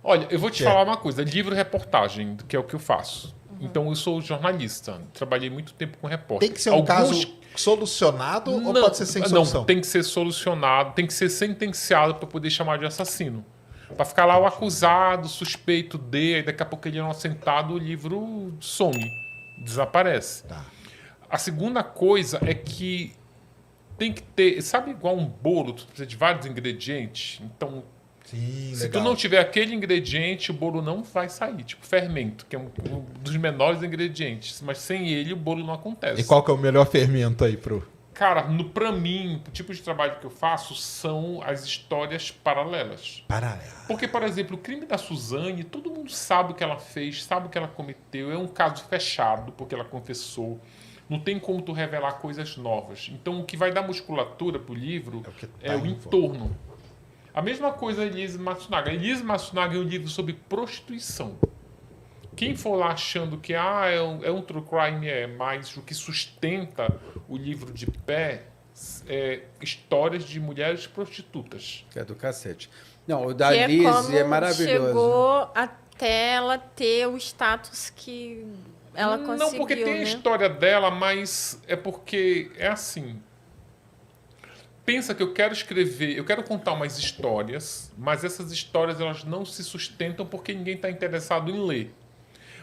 Olha, eu vou te falar uma coisa. Livro-reportagem, que é o que eu faço. Então, eu sou jornalista. Trabalhei muito tempo com repórter. Tem que ser um caso solucionado ou pode ser sem solução? Não, tem que ser solucionado, tem que ser sentenciado para poder chamar de assassino. Para ficar lá o acusado, suspeito de, e daqui a pouco ele é inocentado, o livro some, desaparece. Tá. A segunda coisa é que tem que ter, sabe, igual um bolo, tu precisa de vários ingredientes. Então, Sim, se legal. tu não tiver aquele ingrediente, o bolo não vai sair. Tipo fermento, que é um dos menores ingredientes. Mas sem ele, o bolo não acontece. E qual que é o melhor fermento aí pro... Cara, pra mim, o tipo de trabalho que eu faço são as histórias paralelas. Porque, por exemplo, o crime da Suzane, todo mundo sabe o que ela fez, sabe o que ela cometeu. É um caso fechado, porque ela confessou. Não tem como tu revelar coisas novas. Então, o que vai dar musculatura pro livro é o entorno. A mesma coisa a Elise Matsunaga. Elise Matsunaga é um livro sobre prostituição. Quem for lá achando que é um true crime, mas o que sustenta o livro de pé é histórias de mulheres prostitutas. Que é do cacete. Não, o da Que Lizzie é como maravilhoso. chegou até ela ter o status que ela conseguiu, Não, porque tem a né? história dela, mas é porque é assim. Pensa que eu quero escrever, eu quero contar umas histórias, mas essas histórias elas não se sustentam porque ninguém está interessado em ler.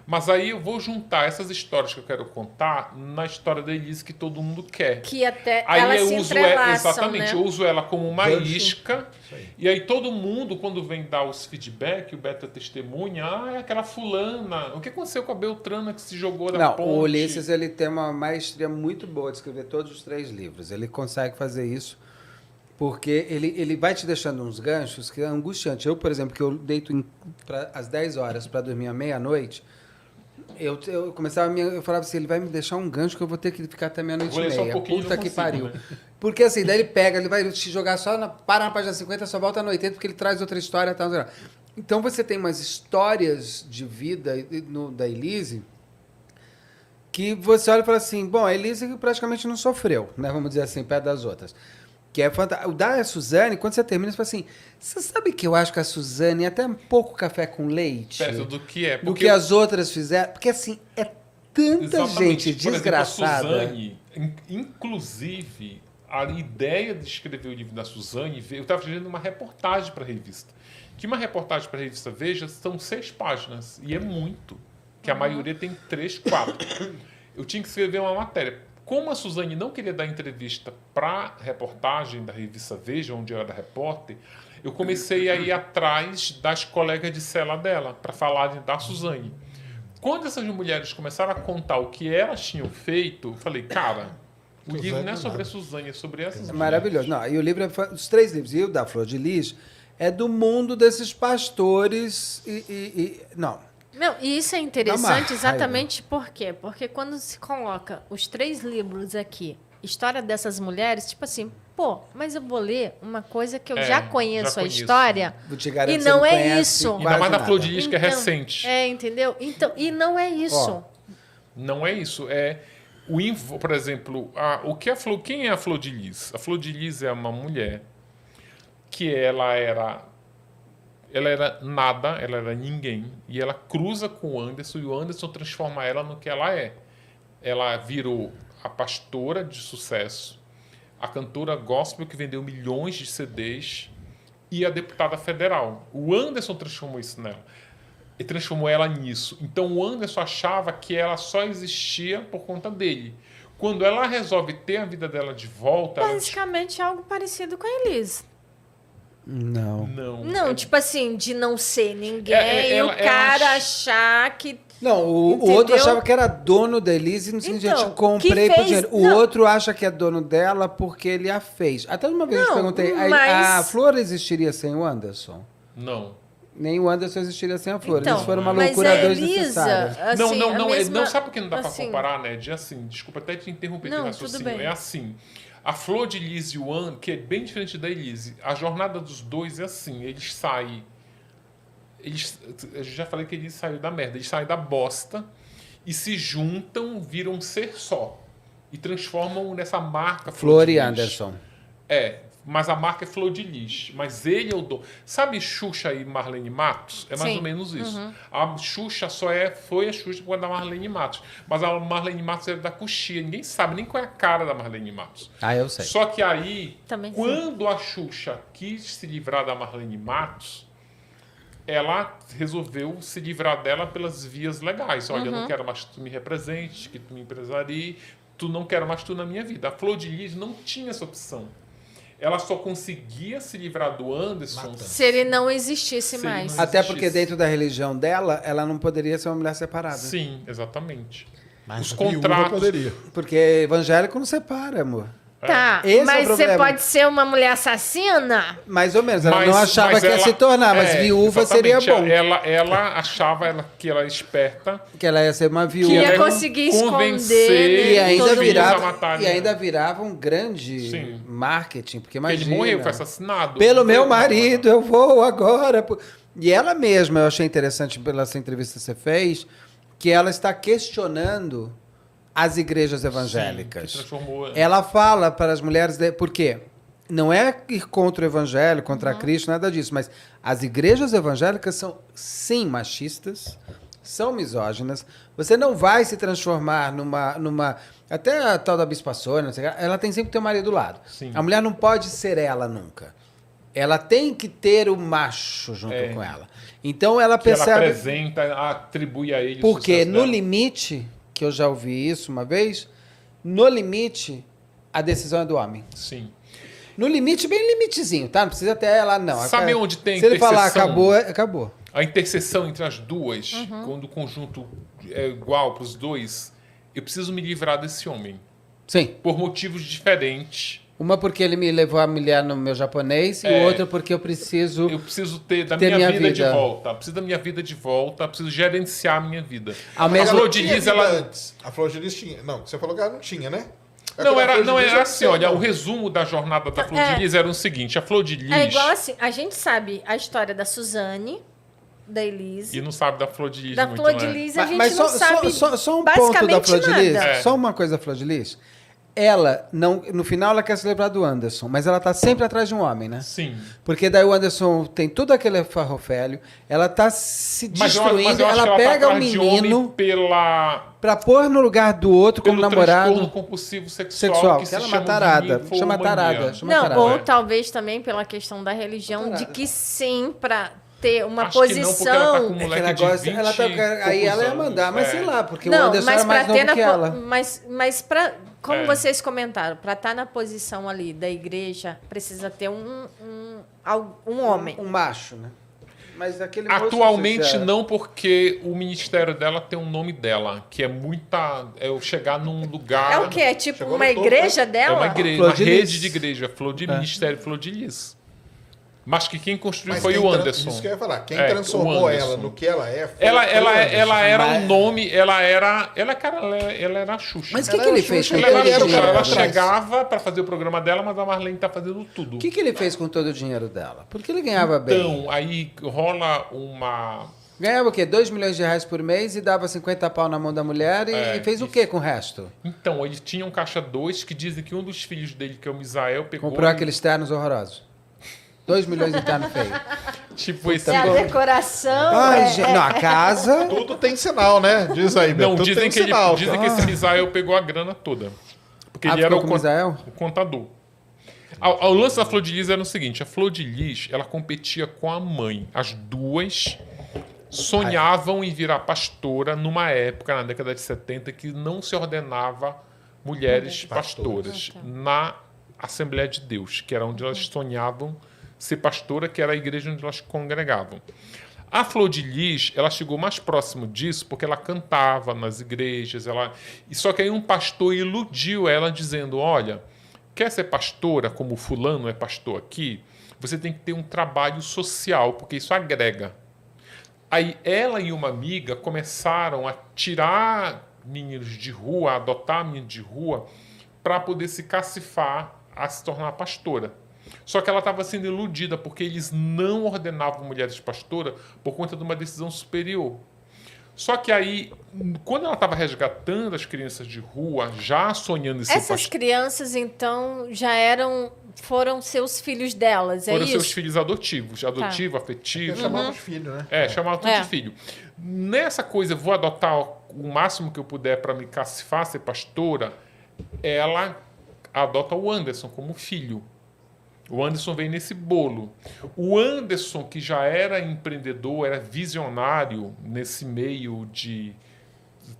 Mas aí eu vou juntar essas histórias que eu quero contar na história da Elise que todo mundo quer. Que até Aí elas eu se uso ela, entrelaçam, exatamente, né? eu uso ela como uma Gancho. isca. E aí todo mundo, quando vem dar os feedback, o Beto é testemunha, é aquela fulana. O que aconteceu com a Beltrana que se jogou da Não, ponte? o Ulisses ele tem uma maestria muito boa de escrever todos os 3 livros. Ele consegue fazer isso porque ele vai te deixando uns ganchos que é angustiante. Eu, por exemplo, que eu deito às 10 horas para dormir à meia-noite, eu começava eu falava assim, ele vai me deixar um gancho que eu vou ter que ficar até meia-noite Vou e ler só um meia. pouquinho, Puta não que consigo, pariu. né? Porque assim, daí ele pega, ele vai te jogar para na página 50, só volta no 80 porque ele traz outra história. Tal. Então você tem umas histórias de vida da Elise que você olha e fala assim, bom, a Elise praticamente não sofreu, né? Vamos dizer assim, perto das outras. Que é fantástico. O da Suzane, quando você termina, você fala assim, você sabe que eu acho que a Suzane é até um pouco café com leite? Perto do que é. Do que as outras fizeram. Porque assim, é tanta gente Por desgraçada. exemplo, a Suzane, inclusive, a ideia de escrever o livro da Suzane, eu estava fazendo uma reportagem para a revista. Que uma reportagem para a revista Veja são 6 páginas, e é muito. Que a maioria tem 3, 4. Eu tinha que escrever uma matéria. Como a Suzane não queria dar entrevista para a reportagem da revista Veja, onde eu era repórter, eu comecei a ir atrás das colegas de cela dela, para falarem da Suzane. Quando essas mulheres começaram a contar o que elas tinham feito, eu falei, cara, o livro não é sobre a Suzane, é sobre essas mulheres. Maravilhoso. Não, e o livro, os 3 livros, e o da Flor de Lis, é do mundo desses pastores não. Não, e isso é Dá uma interessante raiva. exatamente por quê? Porque quando se coloca os 3 livros aqui, história dessas mulheres, tipo assim, pô, mas eu vou ler uma coisa que eu já conheço a história Vou te garantir e que você não é conhece isso. quase Ainda mais da nada. Flor de Lis, que é Então, recente. Entendeu? Então, e não é isso. Não é isso. É por exemplo, quem é a Flor de Lis? A Flor de Lis é uma mulher que ela era nada, ela era ninguém, e ela cruza com o Anderson, e o Anderson transforma ela no que ela é. Ela virou a pastora de sucesso, a cantora gospel que vendeu milhões de CDs e a deputada federal. O Anderson transformou isso nela. E transformou ela nisso. Então o Anderson achava que ela só existia por conta dele. Quando ela resolve ter a vida dela de volta... Basicamente algo parecido com a Elise. Não. Não, tipo assim, de não ser ninguém e o ela cara achar que... Não, o Entendeu? outro achava que era dono da Elise, não sei, Então, gente, comprei que por fez- dinheiro. O não. outro acha que é dono dela porque ele a fez. Até uma vez eu te Não, perguntei, mas- a Flor existiria sem o Anderson? Não. Nem o Anderson existiria sem a Flor. Então, Eles foram uma mas loucura a a dois Elisa, necessárias. assim, não, a não, mesma- não, sabe por que não dá pra assim, comparar, Ned? É assim, desculpa até te interromper Não, teu raciocínio. tudo bem. É assim, a Flor de Lis e o An, que é bem diferente da Elise, a jornada dos dois é assim, eles saem... eu já falei que eles saíram da merda, eles saem da bosta e se juntam, viram um ser só. E transformam nessa marca Flor de e Lis. Anderson. mas a marca é Flor de Lis. Mas ele é o dono. Sabe Xuxa e Marlene Matos? É mais ou menos isso. A Xuxa foi a Xuxa por causa da Marlene Matos. Mas a Marlene Matos era da Coxia. Ninguém sabe nem qual é a cara da Marlene Matos. Eu sei. Só que aí, Também quando a Xuxa quis se livrar da Marlene Matos, ela resolveu se livrar dela pelas vias legais. Olha, eu não quero mais que tu me representes, que tu me empresarie, não quero mais tu na minha vida. A Flor de Lis não tinha essa opção. Ela só conseguia se livrar do Anderson se ele não existisse mais. Até porque dentro da religião dela, ela não poderia ser uma mulher separada. Sim, exatamente. Mas os viúva contratos poderia. Porque evangélico não separa, amor. Tá, Esse mas é o você problema. pode ser uma mulher assassina? Mais ou menos. Ela Mas- não achava mas que ia ela- se tornar, mas viúva seria exatamente. bom. Ela achava que ela era esperta. Que ela ia ser uma viúva. Que ia ela conseguir convencer esconder E ainda, todo mundo. virava, e ainda virava um grande Sim. marketing. Porque Ele imagina... morreu, foi assassinado. Pelo Não foi meu uma- marido, eu vou agora. E ela mesma, eu achei interessante pela essa entrevista que você fez, que ela está questionando as igrejas evangélicas. Sim, que transformou... Ela fala para as mulheres... Por quê? Não é ir contra o evangelho, contra Cristo, nada disso. Mas as igrejas evangélicas são, sim, machistas, são misóginas. Você não vai se transformar numa até a tal da Bispa Sônia, não sei o que, ela tem sempre que ter o marido do lado. Sim. A mulher não pode ser ela nunca. Ela tem que ter o macho junto com ela. Então ela Que ela percebe... apresenta, atribui a ele o Porque sucesso no dela. limite, que eu já ouvi isso uma vez, no limite, a decisão é do homem. Sim. No limite, bem limitezinho, tá? Não precisa até ela, não. Sabe onde tem Se ele falar interseção? acabou, acabou. A interseção entre as duas, quando o conjunto é igual para os dois, eu preciso me livrar desse homem. Sim. Por motivos diferentes. Uma porque ele me levou a mulher no meu japonês, e o outro porque eu preciso... Eu preciso ter da Ter minha minha vida de vida. volta. Preciso da minha vida de volta. Preciso gerenciar a minha vida. Ao A mesmo- Flor de Tinha Lis, vida ela... antes. A Flor de Lis tinha. Não, você falou que ela não tinha, né? Não, A Flor de Lis era já assim, tinha, olha, não. o resumo da jornada da Flor de Lis era o seguinte. A Flor de Lis... É igual assim, a gente sabe a história da Suzane, da Elise. E não sabe da Flor de Lis Da muito, Flor de né? Lis a gente Mas não sabe só um ponto da basicamente Flor de Lis. nada. Só uma coisa da Flor de Lis. Ela, não, no final, ela quer se livrar do Anderson, mas ela tá sempre atrás de um homem, né? Sim. Porque daí o Anderson tem tudo aquele farrofélio, ela tá se Mas eu destruindo, acho que ela tá pega o atrás de homem menino pela... pra pôr no lugar do outro como pelo namorado transtorno compulsivo sexual, sexual. que se Que ela é chama uma tarada. ninfomania. Chama tarada. Chama Não, tarada. ou talvez também pela questão da religião, de que sim, para ter uma Acho que não, porque ela tá posição... com um É que moleque de negócio, 20 ela tá, aí ela ia poucos mandar, anos, mas é. sei lá, porque o Não, Anderson mas era mais para ter novo que ela. mas para como É. vocês comentaram, para estar na posição ali da igreja, precisa ter um homem. Um macho, né? Mas aquele moço, Atualmente não sei se é- não, porque o ministério dela tem um nome dela, que é muita... É eu chegar num lugar... É o quê? É tipo Chegou uma no topo, igreja É dela? uma igreja, Flor uma de rede Lis. de igreja, Ministério Flor de Lis. Mas que quem construiu Mas foi quem o Anderson. Isso que eu ia falar. Quem É, transformou o Anderson. ela no que ela é foi Ela o Anderson. era Mas- um nome, ela era a Xuxa. Mas o que, Ela que ele era fez Xuxa, com Ela todo era o era o Xuxa, cara dinheiro ela atrás. dela? chegava para fazer o programa dela, mas a Marlene tá fazendo tudo. O que ele fez com todo o dinheiro dela? Porque ele ganhava bem. Então, aí rola uma... Ganhava o quê? 2 milhões de reais por mês e dava 50 pau na mão da mulher e fez o quê com o resto? Então, ele tinha um caixa 2 que dizem que um dos filhos dele, que é o Misael, pegou... Comprou aqueles ternos horrorosos. 2 milhões de terno feio. Tipo esse... É a decoração. Ai, gente, não, a casa... Tudo tem sinal, né? Diz aí, Beto. Não, Tudo dizem tem que, sinal. dizem que esse Misael pegou a grana toda. Porque ele ficou era com o Misael? o contador. O lance da Flor de Lis era o seguinte, a Flor de Lis, ela competia com a mãe. As duas sonhavam em virar pastora numa época, na década de 70, que não se ordenava mulheres pastoras na Assembleia de Deus, que era onde elas sonhavam ser pastora, que era a igreja onde elas congregavam. A Flor de Lis, ela chegou mais próximo disso porque ela cantava nas igrejas, só que aí um pastor iludiu ela dizendo, olha, quer ser pastora, como fulano é pastor aqui, você tem que ter um trabalho social, porque isso agrega. Aí ela e uma amiga começaram a tirar meninos de rua, a adotar meninos de rua, para poder se cacifar a se tornar pastora. Só que ela estava sendo iludida, porque eles não ordenavam mulheres pastoras por conta de uma decisão superior. Só que aí, quando ela estava resgatando as crianças de rua, já sonhando em ser Essas crianças, então, foram seus filhos delas, foram seus filhos adotivos. Adotivo, afetivo. Chamava de filho, né? Chamava tudo de filho. Nessa coisa, vou adotar o máximo que eu puder para me cacifar, ser pastora, ela adota o Anderson como filho. O Anderson vem nesse bolo. O Anderson, que já era empreendedor, era visionário nesse meio de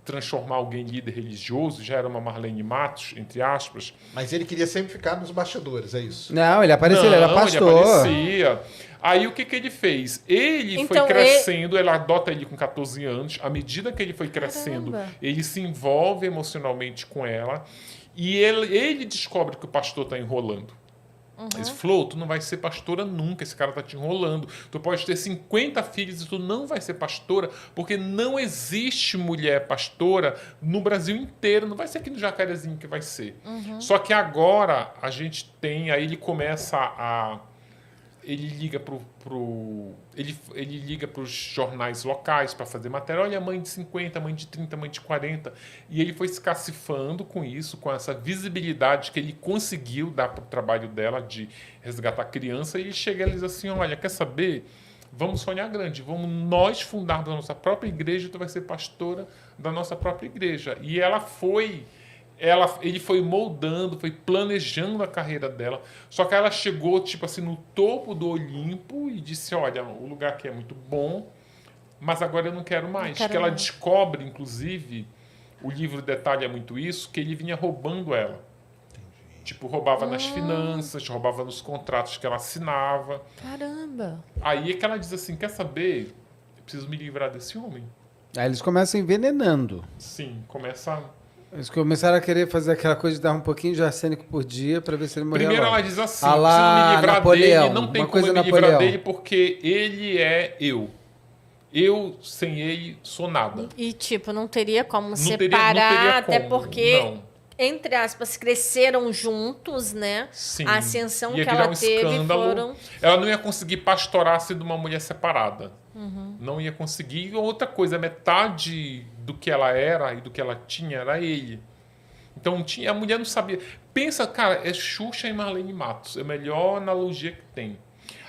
transformar alguém em líder religioso, já era uma Marlene Matos, entre aspas. Mas ele queria sempre ficar nos bastidores, é isso? Não, ele aparecia, ele era pastor. Ele aparecia. Aí o que ele fez? Ele foi crescendo, ela adota ele com 14 anos. À medida que ele foi crescendo, ele se envolve emocionalmente com ela. E ele descobre que o pastor está enrolando. Ele falou, tu não vai ser pastora nunca, esse cara tá te enrolando. Tu pode ter 50 filhos e tu não vai ser pastora, porque não existe mulher pastora no Brasil inteiro. Não vai ser aqui no Jacarezinho que vai ser. Só que agora a gente tem, aí ele começa a... Ele liga ele liga para os jornais locais para fazer matéria. Olha, mãe de 50, mãe de 30, mãe de 40. E ele foi se cacifando com isso, com essa visibilidade que ele conseguiu dar para o trabalho dela de resgatar a criança. E ele chega e diz assim, olha, quer saber? Vamos sonhar grande. Vamos nós fundarmos a nossa própria igreja e tu vai ser pastora da nossa própria igreja. E ela foi... ele foi moldando, foi planejando a carreira dela. Só que ela chegou, tipo assim, no topo do Olimpo e disse, olha, o lugar aqui é muito bom, mas agora eu não quero mais. Que ela descobre, inclusive, o livro detalha muito isso, que ele vinha roubando ela. Entendi. Tipo, roubava nas finanças, roubava nos contratos que ela assinava. Caramba! Aí é que ela diz assim, quer saber? Eu preciso me livrar desse homem. Aí eles começam envenenando. Sim, começa... Eles começaram a querer fazer aquela coisa de dar um pouquinho de arsênico por dia para ver se ele morria. Primeiro ela diz assim, preciso me livrar dele, não tem como eu me livrar dele porque ele é eu. Eu, sem ele, sou nada. E, tipo, não teria como separar, até porque, entre aspas, cresceram juntos, né? Sim. A ascensão que ela teve foram... Ela não ia conseguir pastorar sendo uma mulher separada. Não ia conseguir. Outra coisa, metade do que ela era e do que ela tinha era ele. Então a mulher não sabia. Pensa, cara, é Xuxa e Marlene Matos. É a melhor analogia que tem.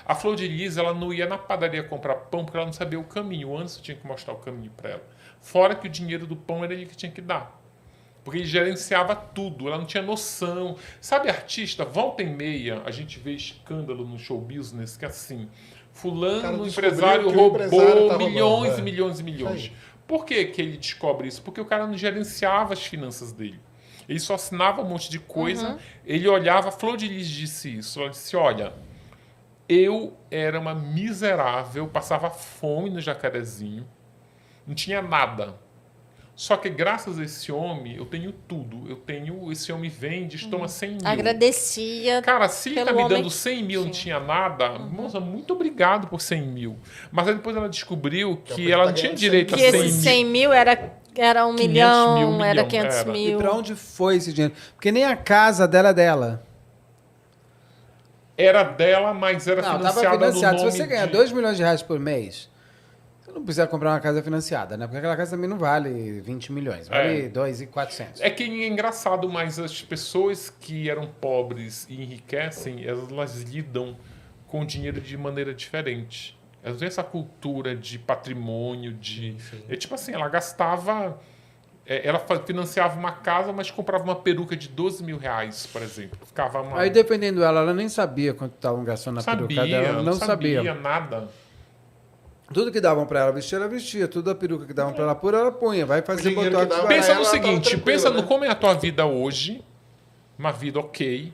A Flor de Lis, ela não ia na padaria comprar pão porque ela não sabia o caminho. O Anderson tinha que mostrar o caminho para ela. Fora que o dinheiro do pão era ele que tinha que dar. Porque ele gerenciava tudo, ela não tinha noção. Sabe, artista, volta e meia, a gente vê escândalo no show business, que assim, fulano, empresário roubou milhões e milhões e milhões. Por que ele descobre isso? Porque o cara não gerenciava as finanças dele. Ele só assinava um monte de coisa, ele olhava, a Flor de Lis disse isso, ela disse, olha, eu era uma miserável, passava fome no Jacarezinho, não tinha nada. Só que graças a esse homem, eu tenho tudo. Esse homem vende, toma 100 mil. Agradecia. Cara, se ele tá me dando 100 mil, não tinha nada, moça, muito obrigado por 100 mil. Mas aí depois ela descobriu que ela não tinha direito a 100 mil. Que esse 100 mil era 1 milhão, era 500 mil. E pra onde foi esse dinheiro? Porque nem a casa dela é dela. Era dela, mas era financiada no nome Se você ganhar 2 milhões de reais por mês... Não precisa comprar uma casa financiada, né? Porque aquela casa também não vale 20 milhões, vale 2.400. É que é engraçado, mas as pessoas que eram pobres e enriquecem, elas lidam com o dinheiro de maneira diferente. Elas têm essa cultura de patrimônio, é tipo assim, ela gastava... Ela financiava uma casa, mas comprava uma peruca de 12 mil reais, por exemplo. Aí, dependendo dela, ela nem sabia quanto estavam gastando na peruca dela. Ela não sabia nada. Tudo que davam pra ela vestir, ela vestia. Tudo a peruca que davam pra ela pôr, ela punha. Vai fazer botox. Pensa no seguinte, pensa no como é a tua vida hoje. Uma vida ok.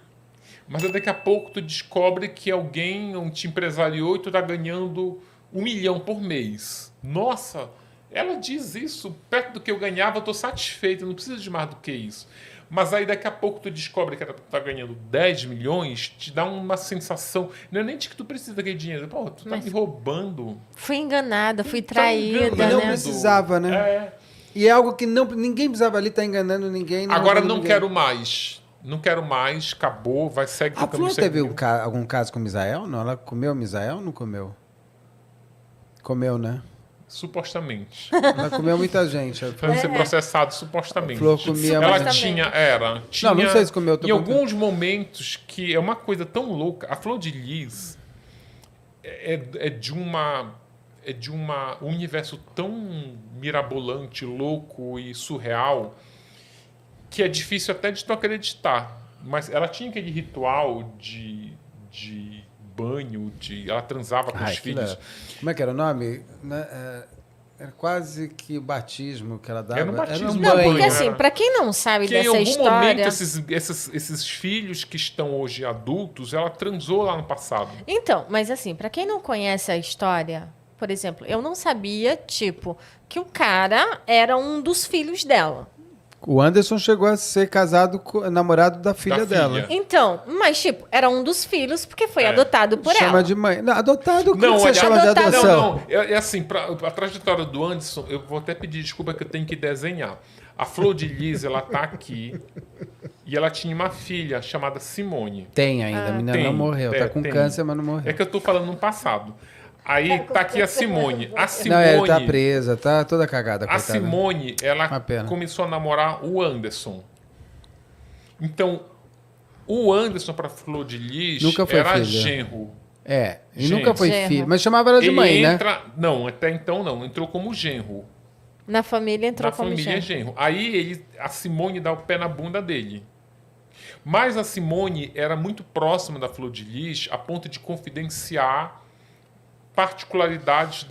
Mas daqui a pouco tu descobre que alguém te empresariou e tu tá ganhando 1 milhão por mês. Nossa, ela diz isso. Perto do que eu ganhava, eu tô satisfeito. Não preciso de mais do que isso. Mas aí daqui a pouco tu descobre que ela tá ganhando 10 milhões, te dá uma sensação. Não é nem de que tu precisa daquele dinheiro. Pô, tu tá me roubando. Fui enganada, fui traída. Não precisava, né? E é algo que ninguém precisava ali estar enganando ninguém. Agora não quero mais. Não quero mais, acabou, vai seguir o caminho. A Flor teve algum caso com o Misael? Não, ela comeu o Misael ou não comeu? Comeu, né? Supostamente. Ela comeu muita gente. Foi ser processado supostamente. Flor comia Ela muito. tinha. Não sei se comeu. Em alguns momentos que é uma coisa tão louca. A Flor de Lis é de um universo tão mirabolante, louco e surreal que é difícil até de tu acreditar. Mas ela tinha aquele ritual de banho, ela transava com os filhos. Como é que era o nome? Era quase que o batismo que ela dava. Era um batismo. Era um Não, banho. porque assim, pra quem não sabe Que em dessa algum história... momento esses filhos que estão hoje adultos, ela transou lá no passado. Então, mas assim, pra quem não conhece a história, por exemplo, eu não sabia, tipo, que o cara era um dos filhos dela. O Anderson chegou a ser casado com namorado da filha dela. Então, mas tipo, era um dos filhos porque foi adotado por Chama ela. de mãe. Não, adotado, como Não, você olha, chama de adotado. adoção? Não. É assim, a trajetória do Anderson, eu vou até pedir desculpa que eu tenho que desenhar. A Flor de Lis, ela tá aqui e ela tinha uma filha chamada Simone. Tem ainda, a menina não morreu. Tá com câncer, mas não morreu. É que eu tô falando no passado. Aí tá aqui a Simone. A Não, Simone, ela tá presa, tá toda cagada, a coitada. Simone, ela Uma pena. começou a namorar o Anderson. Então, o Anderson para Flor de Lis Nunca foi era filho. genro. É, e Gente. nunca foi Genro. filho. Mas chamava ela de Ele mãe, né? entra, não, até então não, entrou como genro. Na família entrou Na como família genro. genro. Aí a Simone dá o pé na bunda dele. Mas a Simone era muito próxima da Flor de Lis a ponto de confidenciar particularidades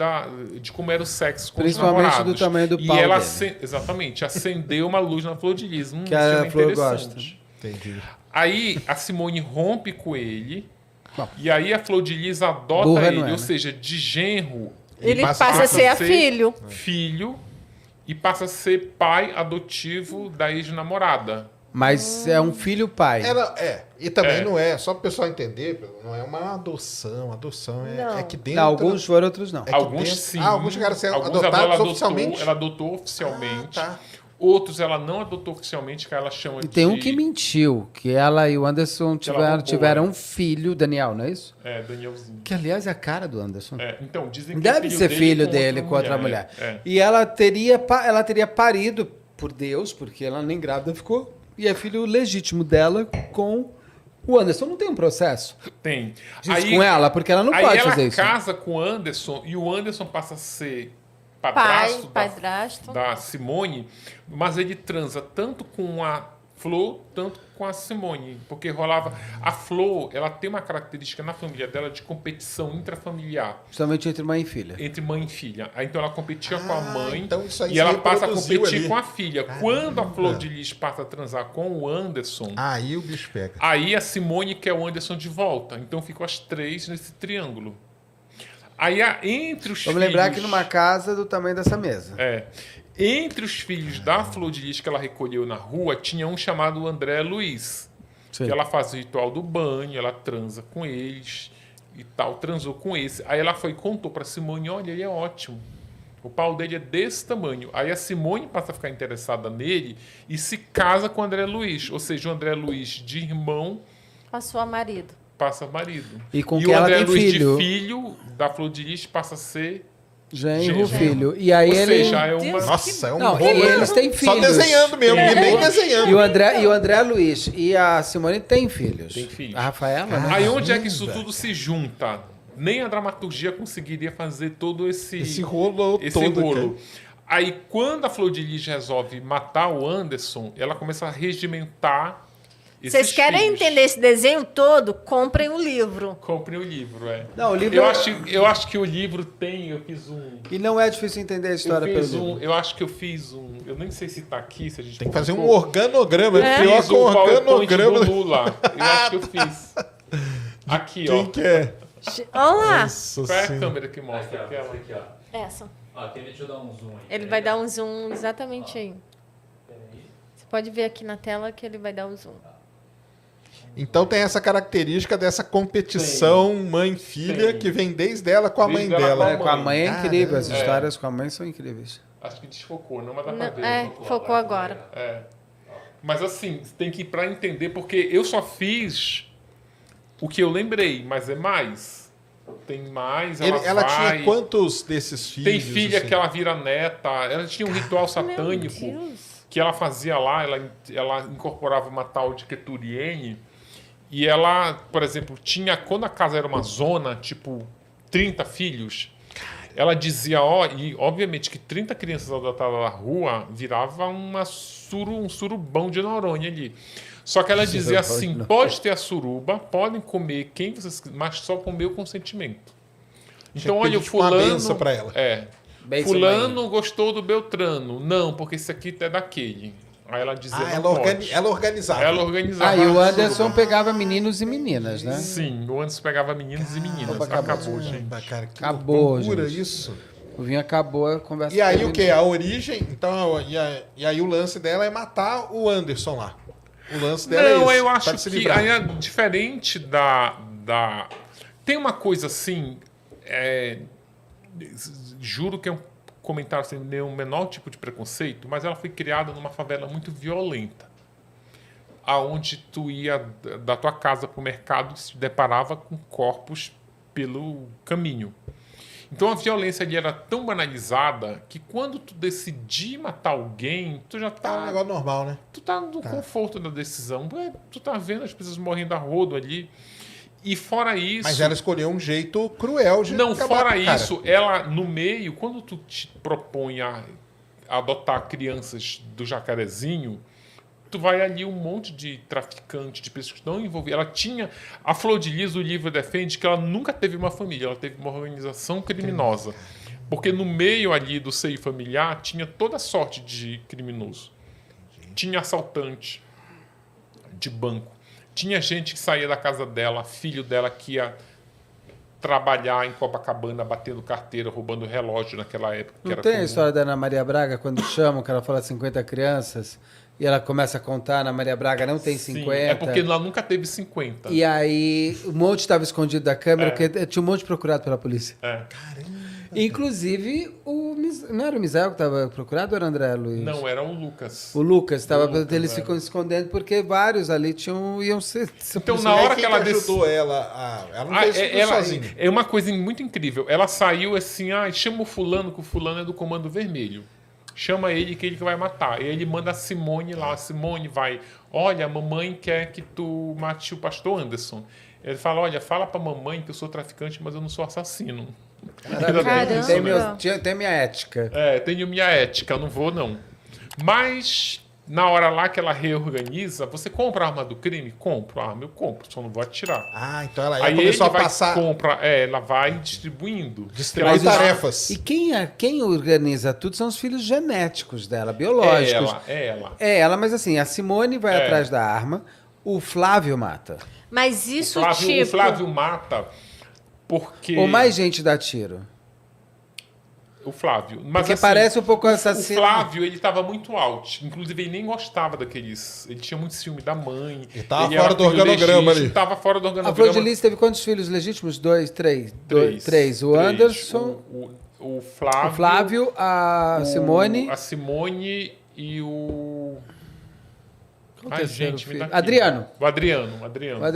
de como era o sexo com os Principalmente namorados. do tamanho do e pau ela dele. Exatamente, acendeu uma luz na Flor de Lis. Que a isso é Flor interessante. Entendi. Aí a Simone rompe com ele. Bom. E aí a Flor de Lis adota Burra ele. não é, ou né? seja, de genro Ele passa passa a ser a filho. filho e passa a ser pai adotivo da ex-namorada. Mas é um filho-pai. E também não é, só para o pessoal entender, não é uma adoção. Adoção Não. é que dentro. Não, alguns foram, outros não. É que Alguns dentro- sim. alguns chegaram a ser Alguns adotados ela adotou, oficialmente. Ela adotou oficialmente. Ah, tá. Outros ela não adotou oficialmente, que ela chama E de... tem um que mentiu, que ela e o Anderson roubou, tiveram né? um filho, Daniel, não é isso? É, Danielzinho. Que, aliás, é a cara do Anderson. Então, dizem que Deve é ser filho dele com outra mulher. E ela teria parido por Deus, porque ela nem grávida ficou, e é filho legítimo dela com o Anderson. Não tem um processo Tem. disso com ela, porque ela não aí pode ela fazer isso. casa com o Anderson e o Anderson passa a ser Pai, padrasto, padrasto. da Simone, mas ele transa tanto com a Flor, tanto com a Simone, porque rolava... A Flor, ela tem uma característica na família dela de competição intrafamiliar, Justamente entre mãe e filha. entre mãe e filha. Aí, então ela competia com a mãe então isso aí e se ela passa a reproduziu competir ali. com a filha. Caramba. Quando a Flor de Lis passa a transar com o Anderson, Aí o bicho pega. aí a Simone quer o Anderson de volta. Então ficam as três nesse triângulo. Aí entre os Vamos filhos... lembrar que numa casa do tamanho dessa mesa. Entre os filhos da Flor de Lis que ela recolheu na rua, tinha um chamado André Luiz. Sim. Que ela faz o ritual do banho, ela transa com eles e tal, transou com esse. Aí ela foi e contou pra Simone, olha, ele é ótimo. O pau dele é desse tamanho. Aí a Simone passa a ficar interessada nele e se casa com o André Luiz. Ou seja, o André Luiz de irmão Passou a marido. passa a marido. E com o que ela André tem Luiz filho. de filho da Flor de Lis passa a ser... Genro, Genro. filho. E aí Ou ele... seja, é uma... Deus. Nossa, é um Não, rolo. e eles têm filhos. Só desenhando mesmo, e nem desenhando. E o André Luiz e a Simone têm filhos. Tem filhos. A Rafaela, né? Aí onde é que isso tudo se junta? Nem a dramaturgia conseguiria fazer todo Esse rolo esse todo. rolo. cara. Aí quando a Flor de Lis resolve matar o Anderson, ela começa a regimentar esses Vocês querem filhos. entender esse desenho todo? Comprem o livro. Comprem o livro, Não, o livro Eu é- acho que o livro tem, eu fiz um... E não é difícil entender a história pelo livro. Eu acho que eu fiz um... Eu nem sei se tá aqui, se a gente... Tem que fazer um colocou. organograma. Eu Pior fiz que o um PowerPoint organograma. do Lula. Eu acho que eu fiz. Aqui, ó. Quem que é? Olha lá. Nossa Qual é a Senhora. câmera que mostra aquela? Aqui, ó. Essa. Ó, deixa eu dar um zoom aí. Ele vai dar um zoom exatamente aí. Peraí. Você pode ver aqui na tela que ele vai dar o zoom. Então tem essa característica dessa competição mãe-filha Tem. que vem desde ela com a mãe Desde ela dela. É, com a mãe é incrível. As Caramba. histórias com a mãe são incríveis. Acho que desfocou, não, mas dá pra Não, ver. focou agora. É. Mas assim, tem que ir pra entender, porque eu só fiz o que eu lembrei, mas é mais. Tem mais, ela tinha quantos desses filhos? Tem filha assim? que ela vira neta. Ela tinha um ritual satânico que ela fazia lá. Ela incorporava uma tal de Keturiene. E ela, por exemplo, tinha... Quando a casa era uma zona, tipo 30 filhos, ela dizia... E obviamente que 30 crianças adotadas na rua virava um surubão de Noronha ali. Só que ela dizia assim, pode ter a suruba, podem comer quem vocês... Mas só comer o consentimento. Então, olha, o fulano... Pra ela. Fulano gostou do Beltrano. Não, porque esse aqui é daquele. Aí ela dizia, ela organizava. Ela organizava. E o Anderson pegava meninos e meninas, né? Sim, o Anderson pegava meninos e meninas. Acabou, gente. Cara, que acabou, loucura gente. isso. O Vinho acabou a conversa. E aí o que? A origem... Então, e aí o lance dela é matar o Anderson lá. O lance dela é esse. Não, eu acho que aí é diferente da... Tem uma coisa assim... Juro que é um comentário sem nenhum menor tipo de preconceito, mas ela foi criada numa favela muito violenta, aonde tu ia da tua casa para o mercado e se deparava com corpos pelo caminho. Então a violência ali era tão banalizada que quando tu decidir matar alguém, tu já tá... É um negócio normal, né? Tu tá no conforto da decisão. Tu tá vendo as pessoas morrendo a rodo ali. E fora isso... Mas ela escolheu um jeito cruel de Não, acabar fora com o cara. isso, ela, no meio, quando tu te propõe a adotar crianças do Jacarezinho, tu vai ali um monte de traficantes, de pessoas que estão envolvidas. Ela tinha... A Flor de Lis, o livro defende que ela nunca teve uma família, ela teve uma organização criminosa. Porque no meio ali do seio familiar tinha toda sorte de criminoso. Tinha assaltante de banco. Tinha gente que saía da casa dela, filho dela que ia trabalhar em Copacabana, batendo carteira, roubando relógio naquela época. Não tem a história da Ana Maria Braga, quando chamam, que ela fala 50 crianças, e ela começa a contar, Ana Maria Braga não tem 50. Sim, é porque ela nunca teve 50. E aí, um monte estava escondido da câmera, porque tinha um monte procurado pela polícia. Caramba. Inclusive, não era o Misael que estava procurado ou era o André Luiz? Não, era o Lucas. O Lucas estava. Eles ficam escondendo porque vários ali iam ser. Então, na hora que ela ajudou ela não fez tudo sozinha. É uma coisa muito incrível. Ela saiu assim, chama o fulano, que o fulano é do Comando Vermelho. Chama ele que ele que vai matar. E ele manda a Simone lá. A Simone vai, olha, a mamãe quer que tu mate o pastor Anderson. Ele fala, olha, fala pra mamãe que eu sou traficante, mas eu não sou assassino. Caramba. Tem minha ética. Tenho minha ética, não vou não. Mas, na hora lá que ela reorganiza, você compra a arma do crime? Compro, a arma eu compro, só não vou atirar. Então ela Aí começou ele a passar... ela vai distribuindo. Distribuir tarefas. E quem organiza tudo são os filhos genéticos dela, biológicos. É ela, mas assim, a Simone vai atrás da arma, o Flávio mata. Mas isso, o Flávio mata porque... Ou mais gente dá tiro. O Flávio. Mas, porque assim, parece um pouco assassino. O Flávio, ele estava muito alto. Inclusive, ele nem gostava daqueles... Ele tinha muito ciúme da mãe. Ele estava fora do organograma ali. Estava fora do organograma. A Flor de Lis teve quantos filhos legítimos? 2, 3? 3. O Anderson... O Flávio, a Simone... A Simone e o... gente, Adriano. O Adriano.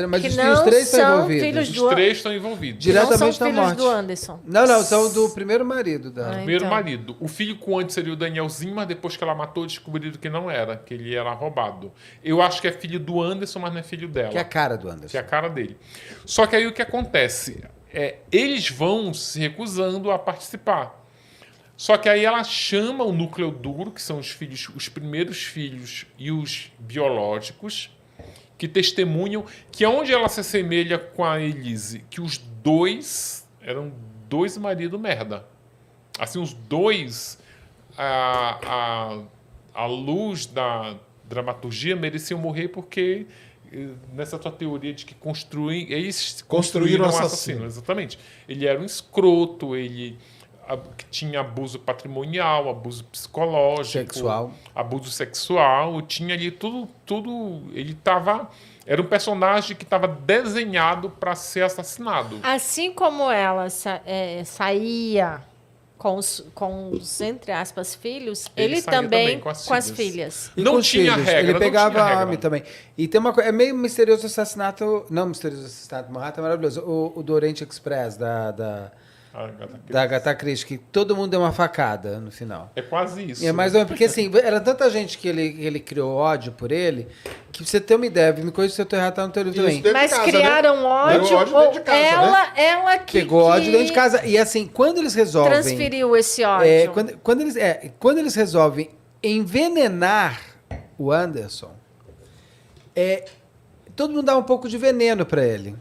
Mas os três estão envolvidos. Os três estão envolvidos. Diretamente não são na filhos morte. do Anderson. Não, são do primeiro marido dela. Primeiro marido. O filho com antes seria o Danielzinho, mas depois que ela matou, descobriram que não era, que ele era roubado. Eu acho que é filho do Anderson, mas não é filho dela. Que é a cara do Anderson. Que é a cara dele. Só que aí o que acontece? Eles vão se recusando a participar. Só que aí ela chama o núcleo duro, que são os primeiros filhos e os biológicos, que testemunham que é onde ela se assemelha com a Elise, que os dois eram dois maridos merda. Assim, os dois, à luz da dramaturgia, mereciam morrer porque, nessa tua teoria de que eles construíram um assassino. Exatamente. Ele era um escroto, ele... que tinha abuso patrimonial, abuso psicológico, abuso sexual, tinha ali tudo. Ele estava... Era um personagem que estava desenhado para ser assassinado. Assim como ela saía com os, entre aspas, filhos, Ele ele saía também também com com as as filhas. E Não com os tinha filhos. regra, Ele não pegava tinha regra. homem também. E tem uma coisa. É meio misterioso o assassinato. Não, misterioso assassinato. Manhattan é maravilhoso. O do Oriente Express, da Agatha Christie, que todo mundo deu uma facada no final. É quase isso. E é mais ou menos, porque assim, era tanta gente que ele criou ódio por ele, que pra você ter uma ideia, me corrija se eu tô errado, tá no teu livro Isso também. dentro de Mas casa, criaram né? ódio, Pegou ódio ou dentro de casa, ela que Pegou ódio que dentro de casa. E assim, quando eles resolvem. transferiu esse ódio. Quando eles resolvem envenenar o Anderson, todo mundo dá um pouco de veneno pra ele.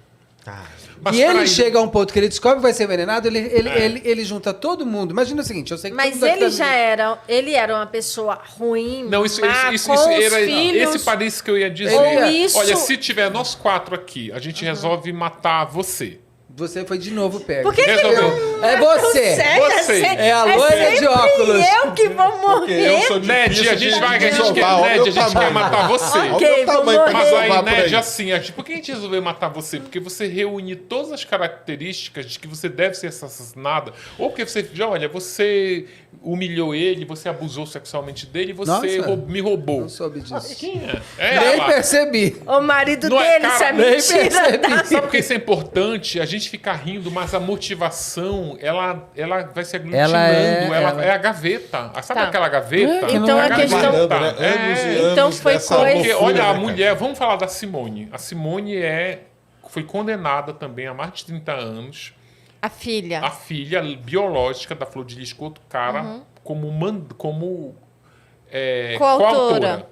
Mas e ele peraí. chega a um ponto que ele descobre que vai ser envenenado, ele junta todo mundo. Imagina o seguinte, eu sei que Mas todo mundo ele aqui já era, ele era uma pessoa ruim, Não, isso má, isso com os era filhos. esse parece que eu ia dizer. Ou isso- Olha, se tiver nós 4 aqui, a gente resolve matar você. Você foi de novo pego. Por que Resolveu. não? É você. Você. É a loira de sempre óculos. eu que vou Porque eu morrer. sou Ned, difícil a gente vai, a gente desovar. quer, Olha o Ned, a gente quer tamanho. matar você. Olha Ok, o tamanho vou pra Mas morrer. aí, desovar por Ned, aí. assim, por que a gente resolveu matar você? Porque você reúne todas as características de que você deve ser assassinada, ou porque você, olha, você humilhou ele, você abusou sexualmente dele, você Nossa. me roubou. Não soube disso. Quem é? É Nem ela. percebi. O marido Não é, dele, isso cara, é nem mentira. percebi. Tá? Sabe por que isso é importante? A gente fica rindo, mas a motivação, ela vai se aglutinando. Ela é a gaveta. Sabe Tá. aquela gaveta? É, então É a questão- Guardando, né? Anos e Então anos foi dessa coisa- Porque, loucura, olha, a né, mulher... Vamos falar da Simone. A Simone foi condenada também há mais de 30 anos. A filha. A filha biológica da Flor de Lis com outro cara como Coautora.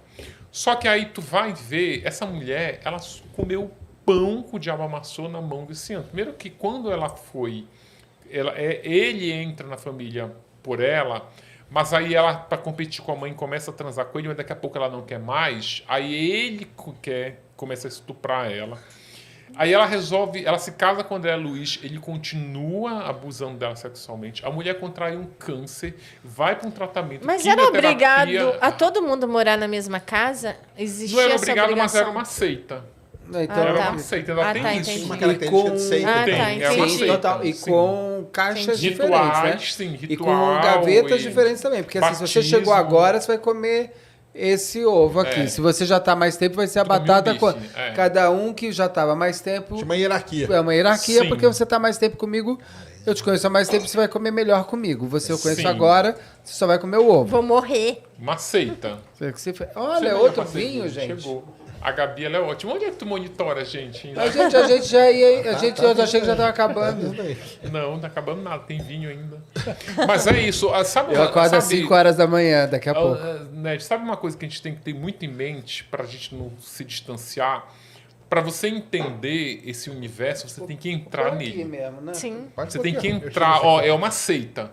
Só que aí tu vai ver, essa mulher, ela comeu pão que o diabo amassou na mão desse ano. Primeiro que quando ela foi... ele entra na família por ela, mas aí ela, para competir com a mãe, começa a transar com ele, mas daqui a pouco ela não quer mais. Aí ele começa a estuprar ela. Aí ela se casa com o André Luiz, ele continua abusando dela sexualmente. A mulher contrai um câncer, vai para um tratamento. Mas era quimioterapia. obrigado a todo mundo morar na mesma casa? Existia Não era essa obrigado, mas obrigação? era uma seita. Então, Era tá. uma seita, ainda tem tá, isso. entendi. Uma E característica com- de seita. Ah, Tem, tá, é uma entendi. seita. Total. E sim. com caixas Entendi. diferentes, né? Rituais, sim, E com ritual gavetas e diferentes também. Porque assim, se você batismo. chegou agora, você vai comer esse ovo aqui. É. Se você já está mais tempo, vai ser a Tu comeu batata. um bife, é. Cada um que já estava mais tempo... Tinha uma hierarquia. É uma hierarquia, Sim. porque você está mais tempo comigo, eu te conheço há mais tempo, você vai comer melhor comigo. Você eu conheço Sim. agora, você só vai comer o ovo. Vou morrer. Uma seita. Olha, Chegou outro pra ser vinho, gente. Chegou. A Gabi, ela é ótima. Onde é que tu monitora a gente ainda? A gente já ia. Eu achei que já estava acabando. Não, não tá acabando nada. Tem vinho ainda. Mas é isso. Sabe, Eu acordo às sabe, 5 horas da manhã, daqui a pouco. Ned, sabe uma coisa que a gente tem que ter muito em mente para a gente não se distanciar? Para você entender esse universo, você tem que entrar Aqui nele. mesmo, né? Sim. Você tem que entrar. Ó, é uma seita.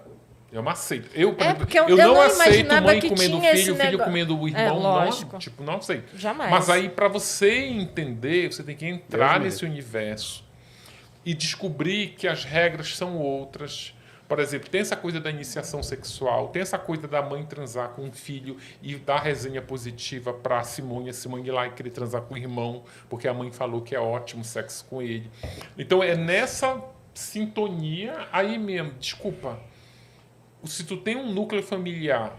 É uma seita. Eu, por exemplo, porque eu eu não não aceito imaginava mãe que comendo tinha esse filho, filho negócio. comendo o É, irmão. lógico. Não, tipo, não aceito. Jamais. Mas aí, para você entender, você tem que entrar Deus me nesse universo e descobrir que as regras são outras. Por exemplo, tem essa coisa da iniciação sexual, tem essa coisa da mãe transar com um filho e dar resenha positiva para a Simone ir lá e querer transar com o irmão, porque a mãe falou que é ótimo sexo com ele. Então é nessa sintonia aí mesmo, desculpa. Se tu tem um núcleo familiar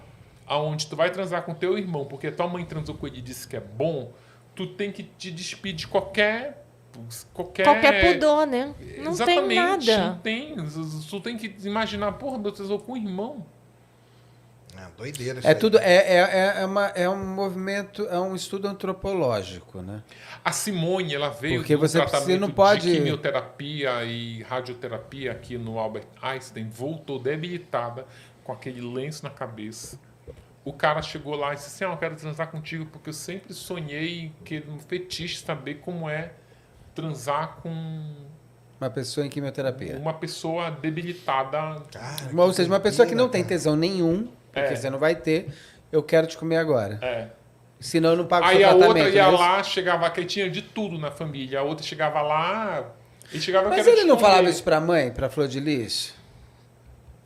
aonde tu vai transar com teu irmão porque tua mãe transou com ele e disse que é bom, tu tem que te despedir de qualquer Pudor, né? Não Exatamente, tem nada. não tem. Tu tem que imaginar, porra, eu transou com o irmão. Doideira isso É aí. tudo. É um movimento, é um estudo antropológico, né? A Simone, ela veio Porque do você tratamento não pode- de quimioterapia e radioterapia aqui no Albert Einstein, voltou debilitada com aquele lenço na cabeça. O cara chegou lá e disse assim, eu quero transar contigo porque eu sempre sonhei que um fetiche saber como é transar com Uma pessoa em quimioterapia. uma pessoa debilitada. Ou seja, uma pessoa que não tem tesão nenhum, porque É. você não vai ter, eu quero te comer agora. É. Senão eu não pago Aí seu a tratamento. outra ia né? lá, chegava aqui, tinha de tudo na família. A outra chegava lá e chegava... Mas "Quero ele te não comer." falava isso pra mãe, pra Flor de Lis?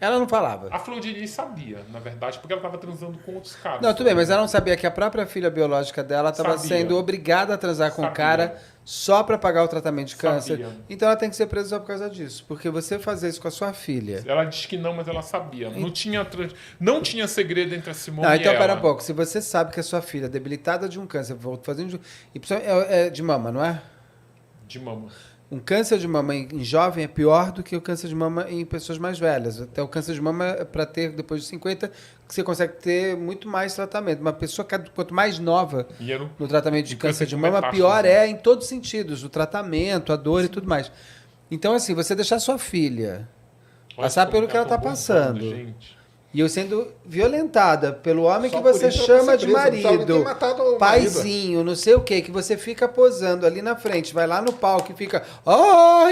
Ela não falava. A Flor de Lis sabia, na verdade, porque ela estava transando com outros caras. Não, tudo bem, mas ela não sabia que a própria filha biológica dela estava sendo obrigada a transar com o cara só para pagar o tratamento de câncer. Então ela tem que ser presa só por causa disso. Porque você fazer isso com a sua filha... Ela disse que não, mas ela sabia. Não tinha segredo entre a Simone não, e então, ela. pera um pouco. Se você sabe que a sua filha é debilitada de um câncer, fazendo... É de mama, não é? De mama. Um câncer de mama em jovem é pior do que o câncer de mama em pessoas mais velhas. Até o câncer de mama, para ter depois de 50, você consegue ter muito mais tratamento. Uma pessoa, quanto mais nova no tratamento de câncer de mama, pior é em todos os sentidos. O tratamento, a dor e tudo mais. Então, assim, você deixar sua filha passar pelo que ela está passando... Gente. E eu sendo violentada pelo homem que você chama de marido, paizinho, não sei o quê, que você fica posando ali na frente, vai lá no palco e fica,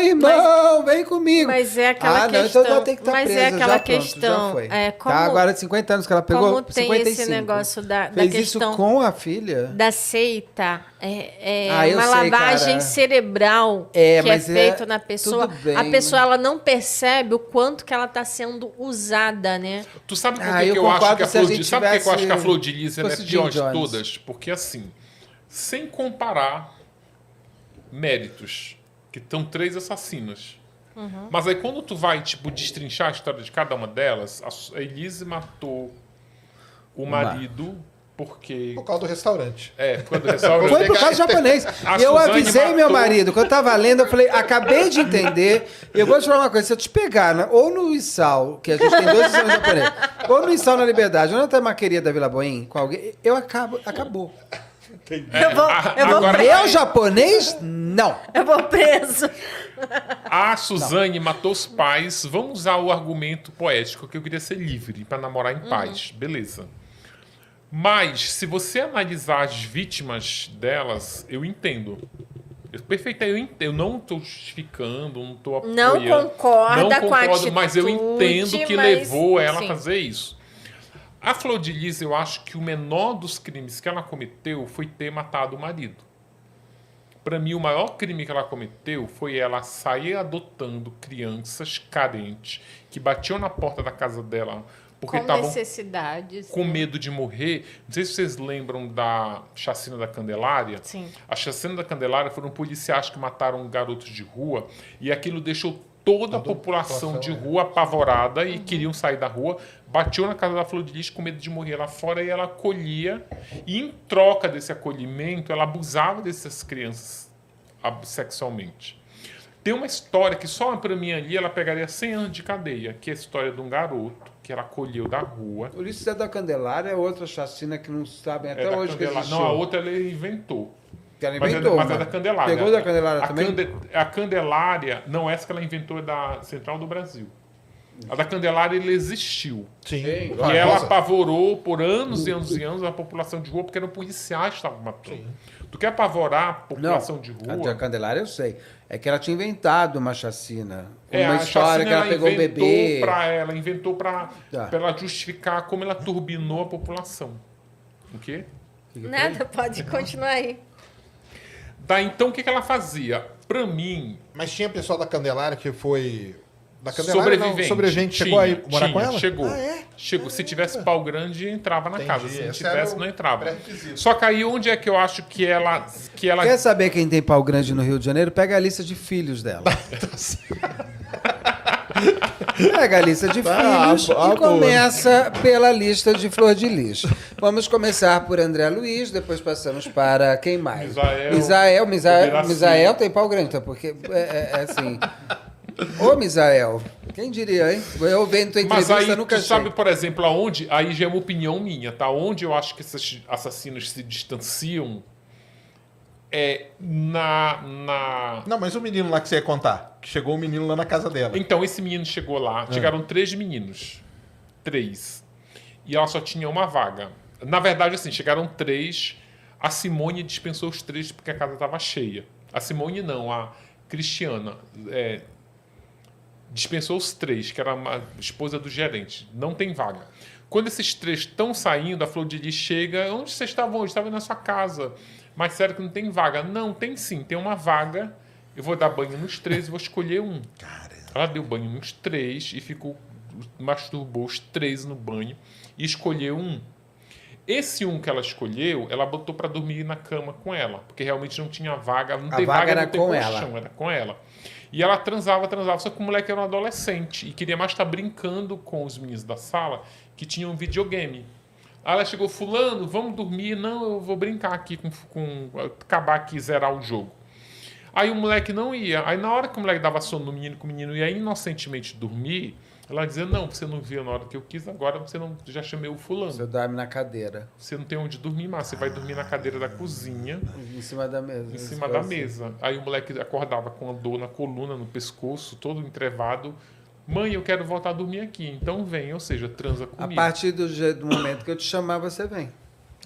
irmão, vem comigo. Mas é aquela questão. Então ela tem que estar presa, é aquela já questão. Já foi. Como, tá, agora de 50 anos que ela pegou, como tem 55. esse negócio da Fez questão isso com a filha? da seita, eu uma sei, lavagem cara. cerebral que é feita na pessoa. Tudo bem, a pessoa ela não percebe o quanto que ela está sendo usada, né? Tu sabe por que eu acho que a Flor de Lis... Sabe por que eu acho que a Flor de Lis é pior de todas? Porque, assim, sem comparar méritos, que estão 3 assassinas. Uhum. Mas aí quando tu vai, tipo, destrinchar a história de cada uma delas, a Elise matou o marido... Porque... Por causa do restaurante. Por causa do restaurante. Foi por causa do japonês. E eu avisei meu marido. Quando eu tava lendo, eu falei, acabei de entender. E eu vou te falar uma coisa. Se eu te pegar, ou no Issal, que a gente tem 2 Issal japoneses, ou no Issal na Liberdade, ou na Tamaqueria da Vila Boim, com alguém, acabou. Agora, eu japonês, não. Eu vou preso. A Suzane matou os pais. Vamos usar o argumento poético que eu queria ser livre para namorar em paz. Beleza. Mas, se você analisar as vítimas delas, eu entendo. Eu não estou justificando, não estou apoiando. Não concordo com a atitude, mas eu entendo que levou ela a fazer isso. A Flor de Lis, eu acho que o menor dos crimes que ela cometeu foi ter matado o marido. Para mim, o maior crime que ela cometeu foi ela sair adotando crianças carentes que batiam na porta da casa dela porque estavam necessidades, com medo de morrer. Não sei se vocês lembram da chacina da Candelária. Sim. A chacina da Candelária foram policiais que mataram garotos de rua e aquilo deixou toda a população de rua apavorada e queriam sair da rua. Bateu na casa da Flor de Lis com medo de morrer lá fora e ela acolhia. E em troca desse acolhimento, ela abusava dessas crianças sexualmente. Tem uma história que só para mim ali ela pegaria 100 anos de cadeia, que é a história de um garoto que ela acolheu da rua. Ulisses da Candelária é outra chacina que não sabem até hoje que existiu. Não, a outra ela inventou. Que ela inventou, mas é da Candelária. Pegou da Candelária também? A Candelária, não essa que ela inventou, é da Central do Brasil. A da Candelária, ele existiu. Sim. E ela apavorou por anos e anos e anos a população de rua, porque eram policiais que estavam matando. Tu quer apavorar a população de rua? A da Candelária eu sei. É que ela tinha inventado uma chacina. Uma história que ela pegou o bebê. Ela inventou para ela justificar como ela turbinou a população. O quê? Nada, pode continuar aí. Então, o que ela fazia? Para mim... Mas tinha pessoal da Candelária que foi... Da Candelária, sobrevivente. Chegou aí morar com ela? Chegou. Chegou. Se tivesse pau grande, entrava na casa. Se não tivesse, não entrava. Só que aí, onde é que eu acho que ela... Quer saber quem tem pau grande no Rio de Janeiro? Pega a lista de filhos dela. Pega a lista de filhos e começa pela lista de Flor de Lis. Vamos começar por André Luiz, depois passamos para quem mais? Misael tem pau grande, tá? Porque é assim... Ô, Misael, quem diria, hein? Eu vendo tua entrevista, mas aí, nunca tu sabe, por exemplo, aonde... Aí já é uma opinião minha, tá? Onde eu acho que esses assassinos se distanciam é Não, mas o menino lá que você ia contar, que chegou o menino lá na casa dela. Então, esse menino chegou lá, chegaram 3 meninos. 3. E ela só tinha uma vaga. Na verdade, assim, chegaram 3, a Simone dispensou os 3 porque a casa estava cheia. A Simone não, a Cristiana... dispensou os 3, que era a esposa do gerente. Não tem vaga. Quando esses 3 estão saindo, a Flor de Lis chega... Onde vocês estavam hoje? Estava na sua casa. Mas sério que não tem vaga? Não, tem sim. Tem uma vaga. Eu vou dar banho nos 3 e vou escolher um. Caramba. Ela deu banho nos 3 e ficou masturbou os 3 no banho e escolheu um. Esse um que ela escolheu, ela botou para dormir na cama com ela, porque realmente não tinha vaga, não tem vaga, era não tem com colchão, era com ela. E ela transava, só que o moleque era um adolescente e queria mais estar brincando com os meninos da sala que tinham um videogame. Aí ela chegou, fulano, vamos dormir? Não, eu vou brincar aqui acabar aqui, zerar o jogo. Aí o moleque não ia. Aí na hora que o moleque dava sono no menino, que o menino ia inocentemente dormir, ela dizia, não, você não viu na hora que eu quis, agora você não, já chamei o fulano. Você dorme na cadeira. Você não tem onde dormir mais, você vai dormir na cadeira da cozinha. Em cima da mesa. Em cima da mesa. Aí o moleque acordava com a dor na coluna, no pescoço, todo entrevado. Mãe, eu quero voltar a dormir aqui. Então vem, ou seja, transa comigo. A partir do momento que eu te chamar, você vem.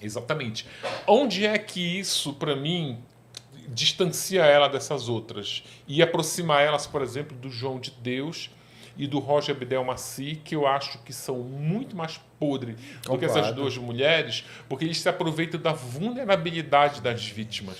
Exatamente. Onde é que isso, para mim, distancia ela dessas outras? E aproxima elas, por exemplo, do João de Deus e do Roger Abdelmaci, que eu acho que são muito mais podres do que essas duas mulheres, porque eles se aproveitam da vulnerabilidade das vítimas.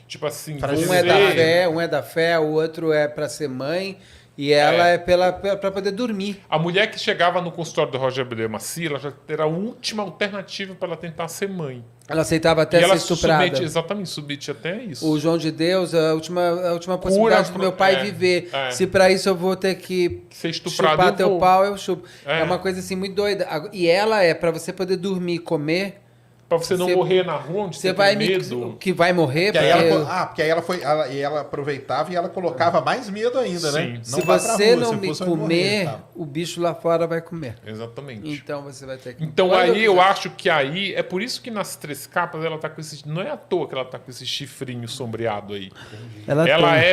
Tipo assim, um é da fé, o outro é para ser mãe, e ela é para poder dormir. A mulher que chegava no consultório do Roger Abdelmaci, ela já era a última alternativa para ela tentar ser mãe. Ela aceitava até ser estuprada. Submete até isso. O João de Deus, a última possibilidade do meu pai viver. Se para isso eu vou ter que ser estuprado, chupar teu pau, eu chupo. É uma coisa assim muito doida. E ela é para você poder dormir e comer. Pra você não morrer na rua onde você tem medo. Que vai morrer. Porque aí ela aproveitava e ela colocava mais medo ainda, sim. Né? Se você não me comer, o bicho lá fora vai comer. Exatamente. Então você vai ter que... Então aí eu acho que aí... É por isso que nas 3 capas ela tá com esse... Não é à toa que ela tá com esse chifrinho sombreado aí.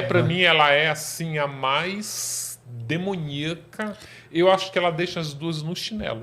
Pra mim, ela é assim a mais demoníaca. Eu acho que ela deixa as duas no chinelo.